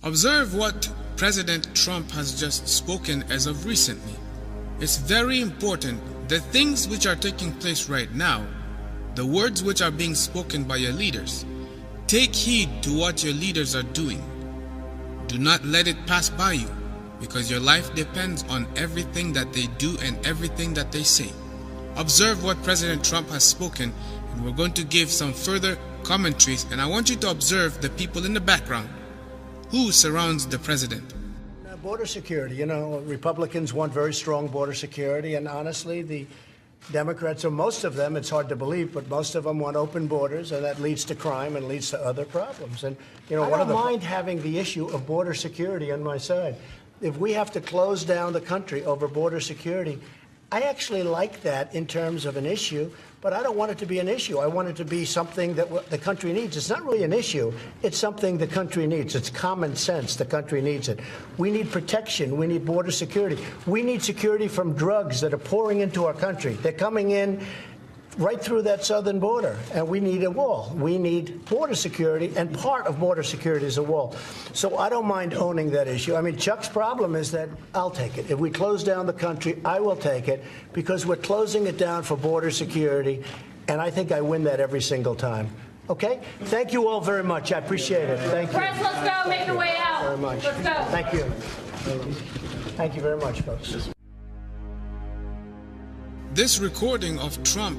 Observe what President Trump has just spoken as of recently. It's very important. The things which are taking place right now, the words which are being spoken by your leaders, take heed to what your leaders are doing. Do not let it pass by you, because your life depends on everything that they do and everything that they say. Observe what President Trump has spoken, and we're going to give some further commentaries, and I want you to observe the people in the background who surrounds the president. Border security, Republicans want very strong border security, and honestly, the Democrats, or most of them, it's hard to believe, but most of them want open borders, and that leads to crime and leads to other problems. And, I don't mind having the issue of border security on my side. If we have to close down the country over border security, I actually like that in terms of an issue, but I don't want it to be an issue. I want it to be something that the country needs. It's not really an issue. It's something the country needs. It's common sense. The country needs it. We need protection. We need border security. We need security from drugs that are pouring into our country. They're coming in right through that southern border, and we need a wall. We need border security, and part of border security is a wall. So I don't mind owning that issue. I mean, Chuck's problem is that I'll take it. If we close down the country, I will take it, because we're closing it down for border security, and I think I win that every single time. Okay? Thank you all very much. I appreciate it. Thank you. Press, let's go. Make your way out. Very much. Let's go. Thank you. Thank you very much, folks. This recording of Trump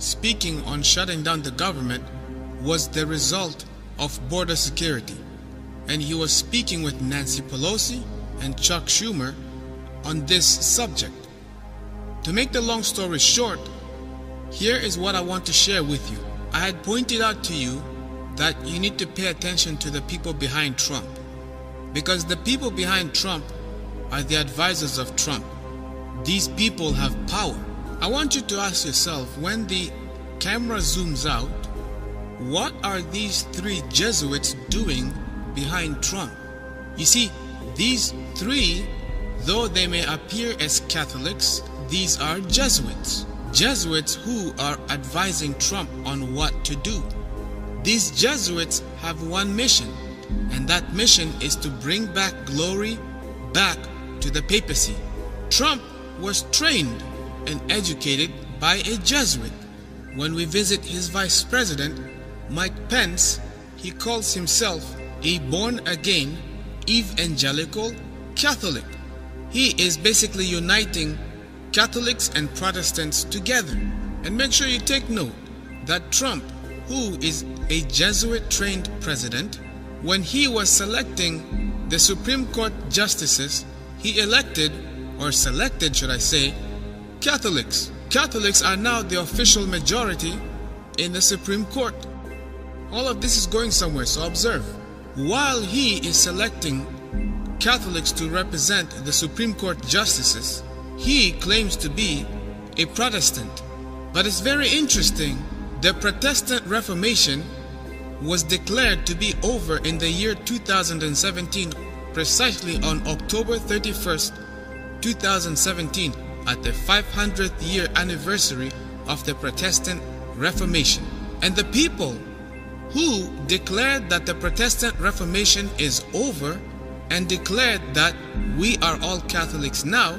speaking on shutting down the government was the result of border security, and he was speaking with Nancy Pelosi and Chuck Schumer on this subject. To make the long story short, here is what I want to share with you. I had pointed out to you that you need to pay attention to the people behind Trump, because the people behind Trump are the advisors of Trump. These people have power. I want you to ask yourself, when the camera zooms out, what are these three Jesuits doing behind Trump? You see, these three, though they may appear as Catholics, these are Jesuits. Jesuits who are advising Trump on what to do. These Jesuits have one mission, and that mission is to bring back glory back to the papacy. Trump was trained and educated by a Jesuit. When we visit his vice president, Mike Pence, he calls himself a born-again evangelical Catholic. He is basically uniting Catholics and Protestants together. And make sure you take note that Trump, who is a Jesuit-trained president, when he was selecting the Supreme Court justices, he elected, or selected should I say, Catholics. Catholics are now the official majority in the Supreme Court. All of this is going somewhere, so observe. While he is selecting Catholics to represent the Supreme Court justices, he claims to be a Protestant. But it's very interesting, the Protestant Reformation was declared to be over in the year 2017, precisely on October 31st, 2017. At the 500th year anniversary of the Protestant Reformation. And the people who declared that the Protestant Reformation is over and declared that we are all Catholics now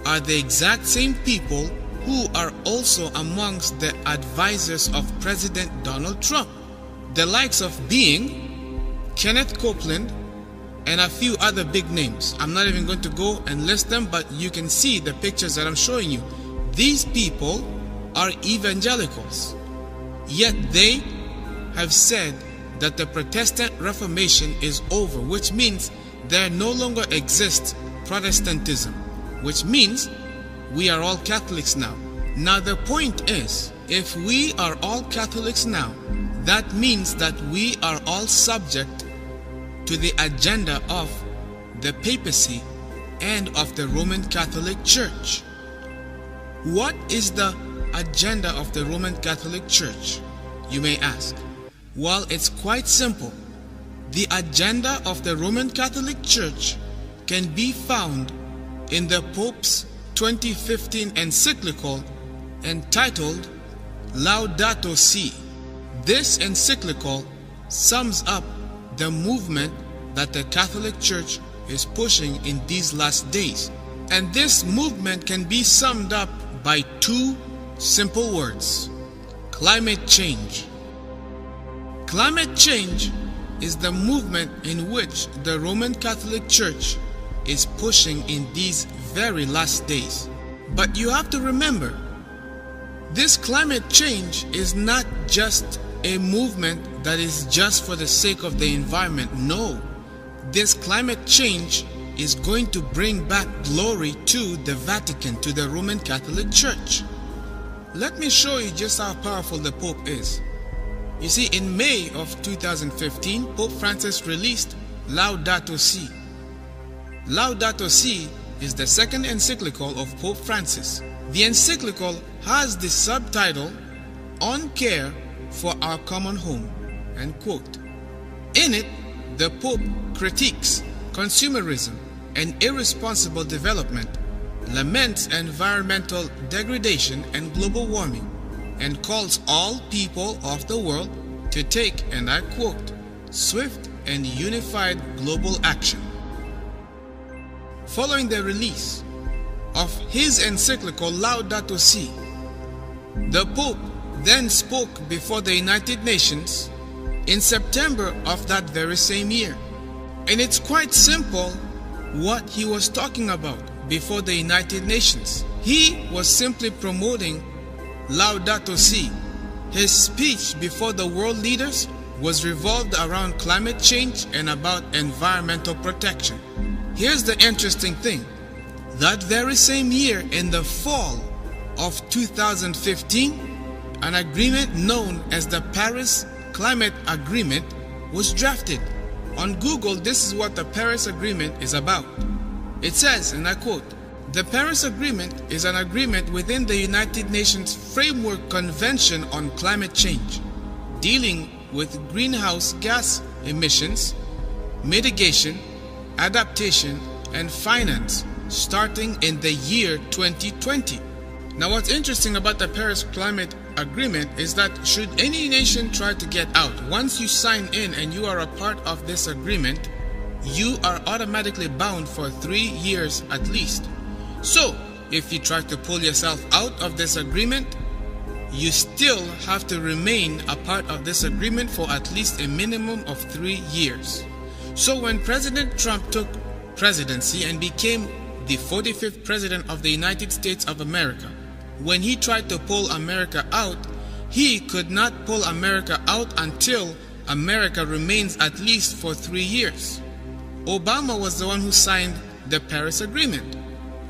are the exact same people who are also amongst the advisors of President Donald Trump. The likes of being Kenneth Copeland and a few other big names. I'm not even going to go and list them, but you can see the pictures that I'm showing you. These people are evangelicals, yet they have said that the Protestant Reformation is over, which means there no longer exists Protestantism, which means we are all Catholics now. Now the point is, if we are all Catholics now, that means that we are all subject to the agenda of the papacy and of the Roman Catholic Church. What is the agenda of the Roman Catholic Church, you may ask? Well, it's quite simple. The agenda of the Roman Catholic Church can be found in the Pope's 2015 encyclical entitled Laudato Si. This encyclical sums up the movement that the Catholic Church is pushing in these last days. And this movement can be summed up by two simple words: climate change. Climate change is the movement in which the Roman Catholic Church is pushing in these very last days. But you have to remember, this climate change is not just a movement that is just for the sake of the environment. No, this climate change is going to bring back glory to the Vatican, to the Roman Catholic Church. Let me show you just how powerful the Pope is. You see, in May of 2015, Pope Francis released Laudato Si. Laudato Si is the second encyclical of Pope Francis. The encyclical has the subtitle, On Care for Our Common Home, end quote. In it, the Pope critiques consumerism and irresponsible development, laments environmental degradation and global warming, and calls all people of the world to take, and I quote, swift and unified global action. Following the release of his encyclical Laudato Si, the Pope then spoke before the United Nations in September of that very same year. And it's quite simple what he was talking about before the United Nations. He was simply promoting Laudato Si. His speech before the world leaders was revolved around climate change and about environmental protection. Here's the interesting thing. That very same year, in the fall of 2015, an agreement known as the Paris Climate Agreement was drafted. On Google, this is what the Paris Agreement is about. It says, and I quote, "The Paris Agreement is an agreement within the United Nations Framework Convention on Climate Change, dealing with greenhouse gas emissions, mitigation, adaptation, and finance, starting in the year 2020. Now, what's interesting about the Paris Climate Agreement is that should any nation try to get out, once you sign in and you are a part of this agreement, you are automatically bound for 3 years at least. So, if you try to pull yourself out of this agreement, you still have to remain a part of this agreement for at least a minimum of 3 years. So when President Trump took presidency and became the 45th President of the United States of America, when he tried to pull America out, he could not pull America out until America remains at least for 3 years. Obama was the one who signed the Paris Agreement,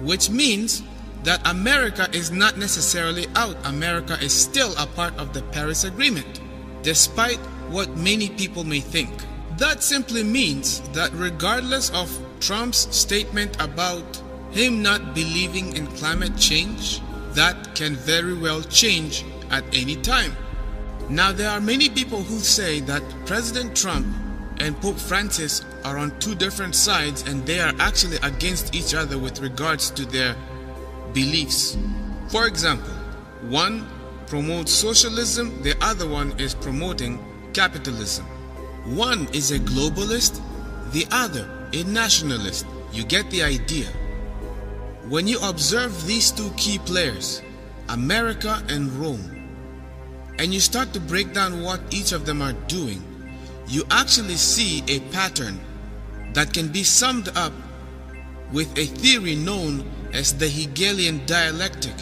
which means that America is not necessarily out. America is still a part of the Paris Agreement, despite what many people may think. That simply means that regardless of Trump's statement about him not believing in climate change, that can very well change at any time. Now, there are many people who say that President Trump and Pope Francis are on two different sides and they are actually against each other with regards to their beliefs. For example, one promotes socialism, the other one is promoting capitalism. One is a globalist, the other a nationalist. You get the idea. When you observe these two key players, America and Rome, and you start to break down what each of them are doing, you actually see a pattern that can be summed up with a theory known as the Hegelian dialectic.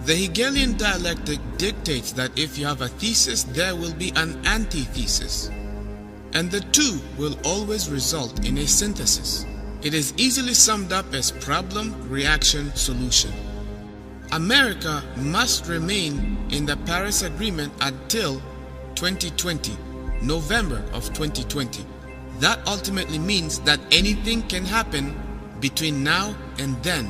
The Hegelian dialectic dictates that if you have a thesis, there will be an antithesis, and the two will always result in a synthesis. It is easily summed up as problem, reaction, solution. America must remain in the Paris Agreement until 2020, November of 2020. That ultimately means that anything can happen between now and then.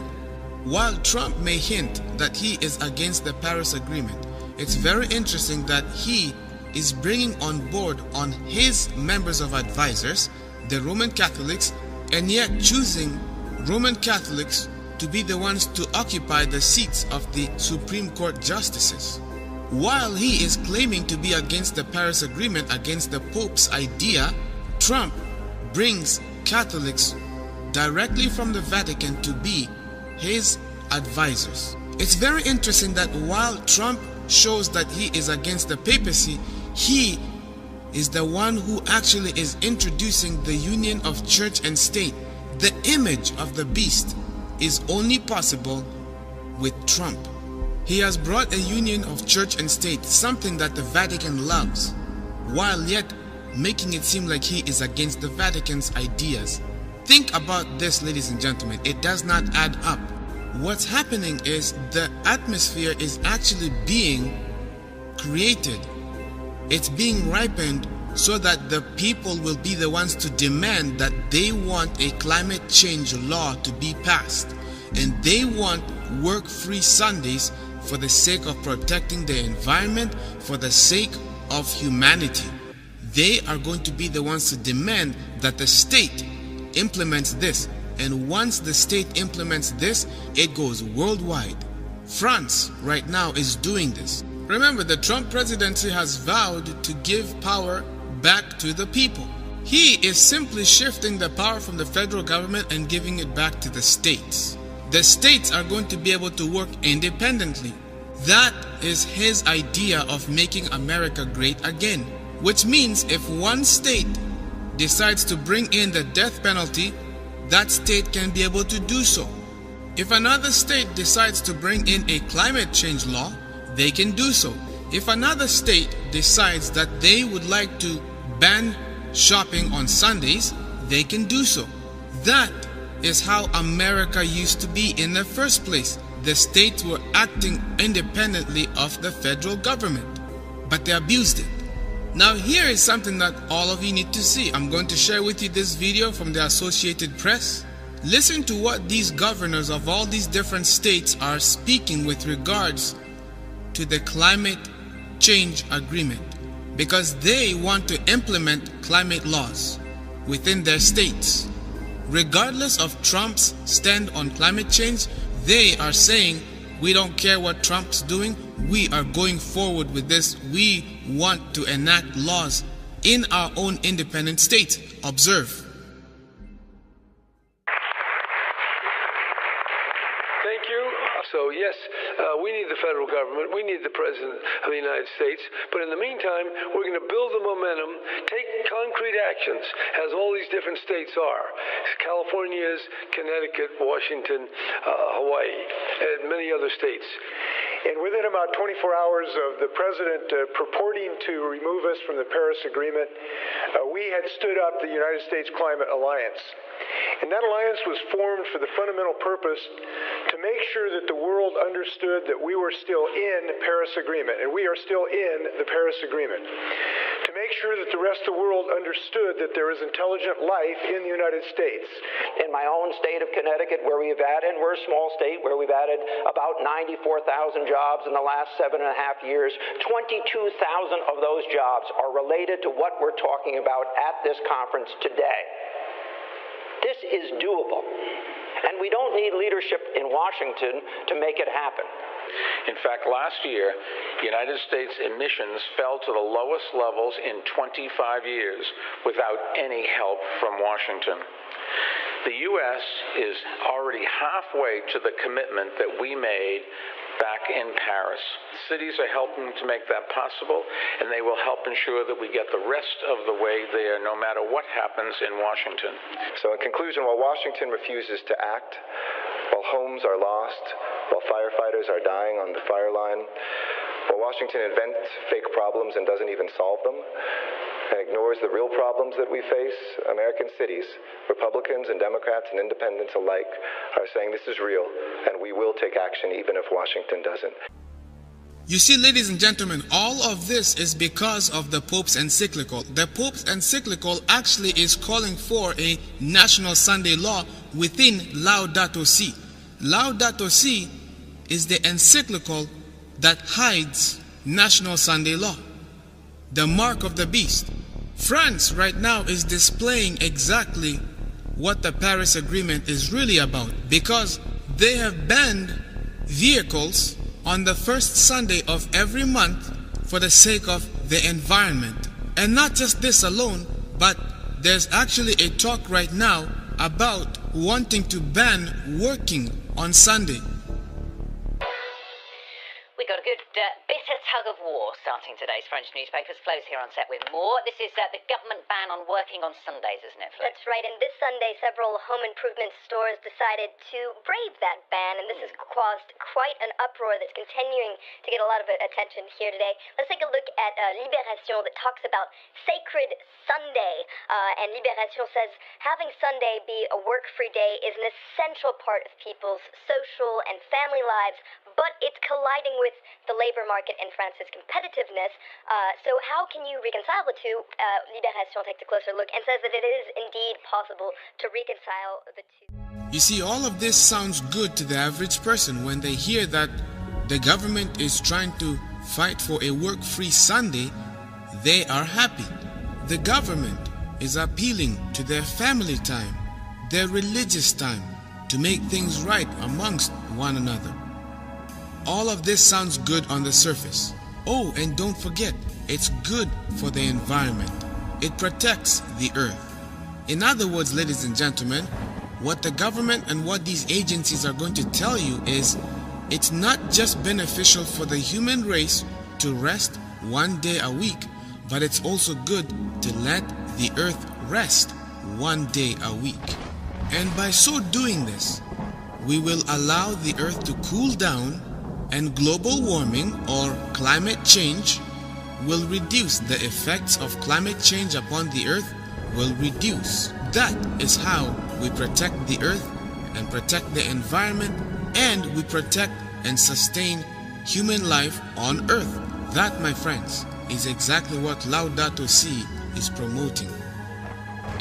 While Trump may hint that he is against the Paris Agreement, it's very interesting that he is bringing on board on his members of advisors, the Roman Catholics, and yet choosing Roman Catholics to be the ones to occupy the seats of the Supreme Court justices. While he is claiming to be against the Paris Agreement, against the Pope's idea, Trump brings Catholics directly from the Vatican to be his advisors. It's very interesting that while Trump shows that he is against the papacy, he is the one who actually is introducing the union of church and state. The image of the beast is only possible with Trump. He has brought a union of church and state, something that the Vatican loves, while yet making it seem like he is against the Vatican's ideas. Think about this, ladies and gentlemen. It does not add up. What's happening is the atmosphere is actually being created. It's being ripened so that the people will be the ones to demand that they want a climate change law to be passed. And they want work-free Sundays for the sake of protecting the environment, for the sake of humanity. They are going to be the ones to demand that the state implements this. And once the state implements this, it goes worldwide. France right now is doing this. Remember, the Trump presidency has vowed to give power back to the people. He is simply shifting the power from the federal government and giving it back to the states. The states are going to be able to work independently. That is his idea of making America great again. Which means if one state decides to bring in the death penalty, that state can be able to do so. If another state decides to bring in a climate change law, they can do so. If another state decides that they would like to ban shopping on Sundays, they can do so. That is how America used to be in the first place. The states were acting independently of the federal government, but they abused it. Now here is something that all of you need to see. I'm going to share with you this video from the Associated Press. Listen to what these governors of all these different states are speaking with regards to the climate change agreement, because they want to implement climate laws within their states. Regardless of Trump's stand on climate change, they are saying, we don't care what Trump's doing, we are going forward with this. We want to enact laws in our own independent states. Observe. Thank you. So yes, we need the federal government, we need the President of the United States, but in the meantime, we're going to build the momentum, take concrete actions, as all these different states are. California's, Connecticut, Washington, Hawaii, and many other states. And within about 24 hours of the President purporting to remove us from the Paris Agreement, we had stood up the United States Climate Alliance. And that alliance was formed for the fundamental purpose to make sure that the world understood that we were still in the Paris Agreement, and we are still in the Paris Agreement. To make sure that the rest of the world understood that there is intelligent life in the United States. In my own state of Connecticut, where we're a small state, where we've added about 94,000 jobs in the last 7.5 years, 22,000 of those jobs are related to what we're talking about at this conference today. This is doable, and we don't need leadership in Washington to make it happen. In fact, last year, United States emissions fell to the lowest levels in 25 years without any help from Washington. The U.S. is already halfway to the commitment that we made back in Paris. Cities are helping to make that possible, and they will help ensure that we get the rest of the way there no matter what happens in Washington. So in conclusion, while Washington refuses to act, while homes are lost, while firefighters are dying on the fire line, while Washington invents fake problems and doesn't even solve them, and ignores the real problems that we face, American cities, Republicans and Democrats and independents alike, are saying this is real, and we will take action even if Washington doesn't. You see, ladies and gentlemen, all of this is because of the Pope's encyclical. The Pope's encyclical actually is calling for a national Sunday law within Laudato Si. Laudato Si is the encyclical that hides national Sunday law, the mark of the beast. France right now is displaying exactly what the Paris Agreement is really about, because they have banned vehicles on the first Sunday of every month for the sake of the environment. And not just this alone, but there's actually a talk right now about wanting to ban working on Sunday. We got a good bitter tug of war starting today's French newspapers. Flo's here on set with more. This is the government ban on working on Sundays, isn't it, Flo? That's right, and this Sunday several home improvement stores decided to brave that ban, and this has caused quite an uproar that's continuing to get a lot of attention here today. Let's take a look at Libération that talks about Sacred Sunday, and Libération says having Sunday be a work-free day is an essential part of people's social and family lives, but it's colliding with the labor market and France's competitiveness. So how can you reconcile the two? Libération takes a closer look and says that it is indeed possible to reconcile the two. You see, all of this sounds good to the average person when they hear that the government is trying to fight for a work-free Sunday. They are happy. The government is appealing to their family time, their religious time, to make things right amongst one another. All of this sounds good on the surface. Oh, and don't forget, it's good for the environment. It protects the earth. In other words, ladies and gentlemen, what the government and what these agencies are going to tell you is it's not just beneficial for the human race to rest one day a week, but it's also good to let the earth rest one day a week. And by so doing this, we will allow the earth to cool down, and global warming or climate change will reduce. The effects of climate change upon the earth will reduce. That is how we protect the earth and protect the environment, and we protect and sustain human life on earth. That, my friends, is exactly what Laudato Si is promoting.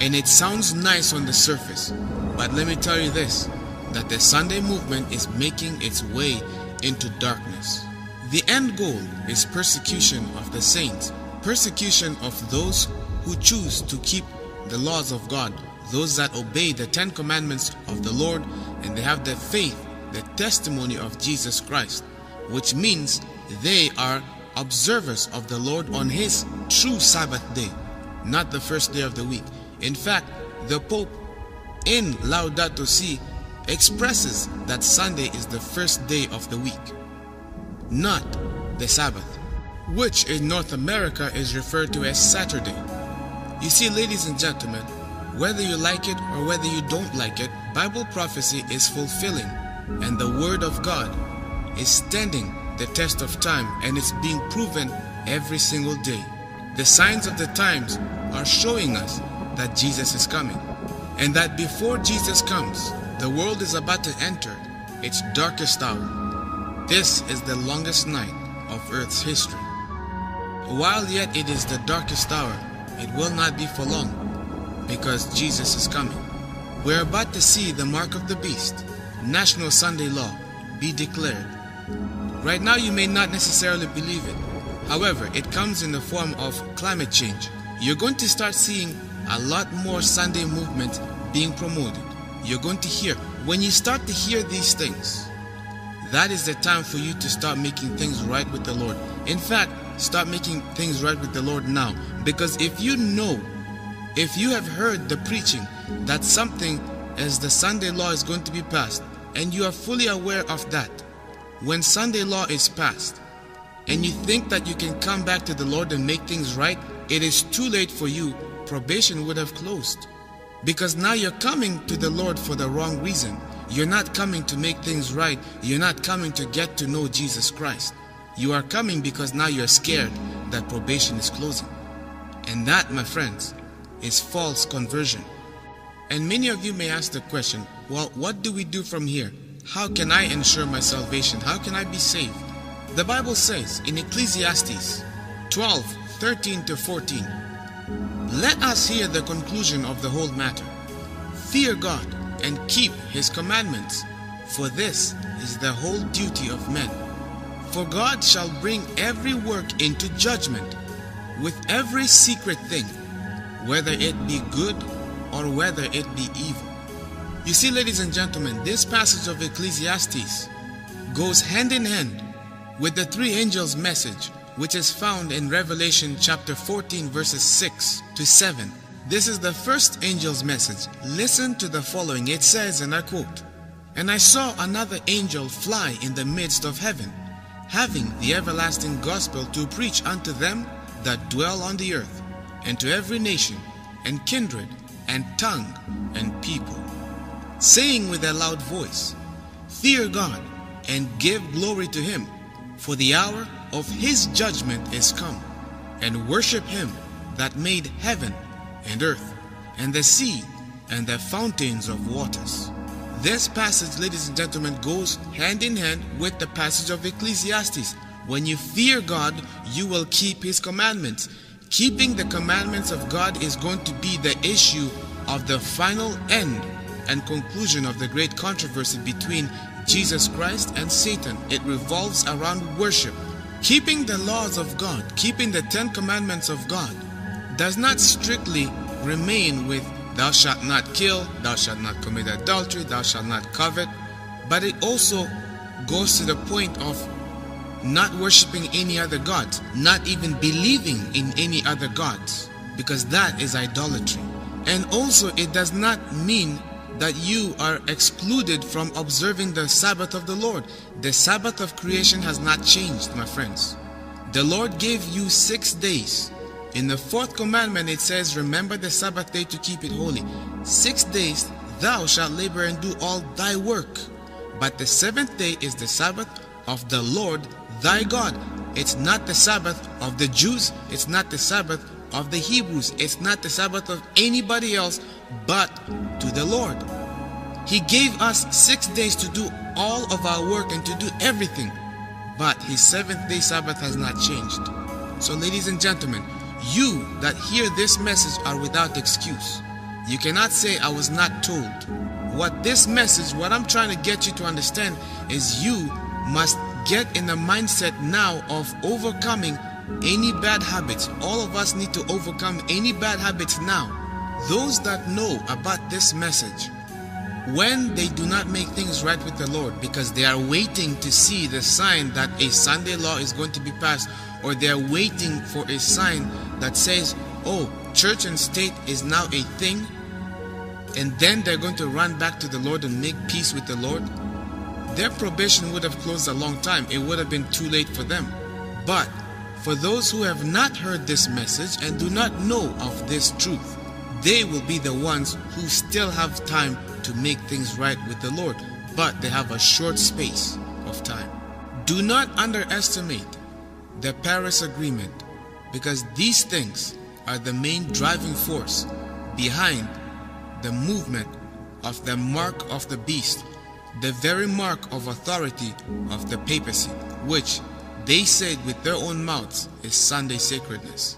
And it sounds nice on the surface, but let me tell you this, that the Sunday movement is making its way into darkness. The end goal is persecution of the saints, persecution of those who choose to keep the laws of God, those that obey the 10 commandments of the Lord, and they have the faith, the testimony of Jesus Christ, which means they are observers of the Lord on His true Sabbath day, not the first day of the week. In fact, the Pope in Laudato Si expresses that Sunday is the first day of the week, not the Sabbath, which in North America is referred to as Saturday. You see, ladies and gentlemen, whether you like it or whether you don't like it, Bible prophecy is fulfilling, and the Word of God is standing the test of time, and it's being proven every single day. The signs of the times are showing us that Jesus is coming, and that before Jesus comes, the world is about to enter its darkest hour. This is the longest night of Earth's history. While yet it is the darkest hour, it will not be for long, because Jesus is coming. We're about to see the mark of the beast, National Sunday Law, be declared. Right now you may not necessarily believe it. However, it comes in the form of climate change. You're going to start seeing a lot more Sunday movements being promoted. You're going to hear, when you start to hear these things, that is the time for you to start making things right with the Lord. In fact, start making things right with the Lord now. Because if you know, if you have heard the preaching that something as the Sunday law is going to be passed, and you are fully aware of that, when Sunday law is passed, and you think that you can come back to the Lord and make things right, it is too late for you. Probation would have closed. Because now you're coming to the Lord for the wrong reason. You're not coming to make things right. You're not coming to get to know Jesus Christ. You are coming because now you're scared that probation is closing. And that, my friends, is false conversion. And many of you may ask the question, well, what do we do from here? How can I ensure my salvation? How can I be saved? The Bible says in Ecclesiastes 12:13-14, let us hear the conclusion of the whole matter. Fear God and keep His commandments, for this is the whole duty of men. For God shall bring every work into judgment with every secret thing, whether it be good or whether it be evil. You see, ladies and gentlemen, this passage of Ecclesiastes goes hand in hand with the three angels' message, which is found in Revelation chapter 14 verses 6-7. This is the first angel's message. Listen to the following. It says, and I quote, "And I saw another angel fly in the midst of heaven, having the everlasting gospel to preach unto them that dwell on the earth, and to every nation, and kindred, and tongue, and people, saying with a loud voice, Fear God, and give glory to him, for the hour of his judgment is come, and worship him that made heaven and earth, and the sea, and the fountains of waters." This passage, ladies and gentlemen, goes hand in hand with the passage of Ecclesiastes. When you fear God, you will keep his commandments. Keeping the commandments of God is going to be the issue of the final end and conclusion of the great controversy between Jesus Christ and Satan. It revolves around worship. Keeping the laws of God, keeping the 10 commandments of God, does not strictly remain with thou shalt not kill, thou shalt not commit adultery, thou shalt not covet, but it also goes to the point of not worshiping any other gods, not even believing in any other gods, because that is idolatry. And also it does not mean that you are excluded from observing the Sabbath of the Lord. The Sabbath of creation has not changed, my friends. The Lord gave you 6 days. In the 4th commandment it says, remember the Sabbath day to keep it holy. 6 days thou shalt labor and do all thy work. But the 7th day is the Sabbath of the Lord thy God. It's not the Sabbath of the Jews. It's not the Sabbath of the Hebrews. It's not the Sabbath of anybody else but to the Lord. He gave us 6 days to do all of our work and to do everything. But his 7th day Sabbath has not changed. So ladies and gentlemen, you that hear this message are without excuse. You cannot say I was not told. What this message, what I'm trying to get you to understand is you must get in the mindset now of overcoming any bad habits. All of us need to overcome any bad habits now. Those that know about this message, when they do not make things right with the Lord because they are waiting to see the sign that a Sunday law is going to be passed, or they are waiting for a sign that says, oh, church and state is now a thing, and then they're going to run back to the Lord and make peace with the Lord, their probation would have closed a long time. It would have been too late for them. But for those who have not heard this message and do not know of this truth, they will be the ones who still have time to make things right with the Lord, but they have a short space of time. Do not underestimate the Paris Agreement, because these things are the main driving force behind the movement of the mark of the beast, the very mark of authority of the papacy, which they said with their own mouths is Sunday sacredness.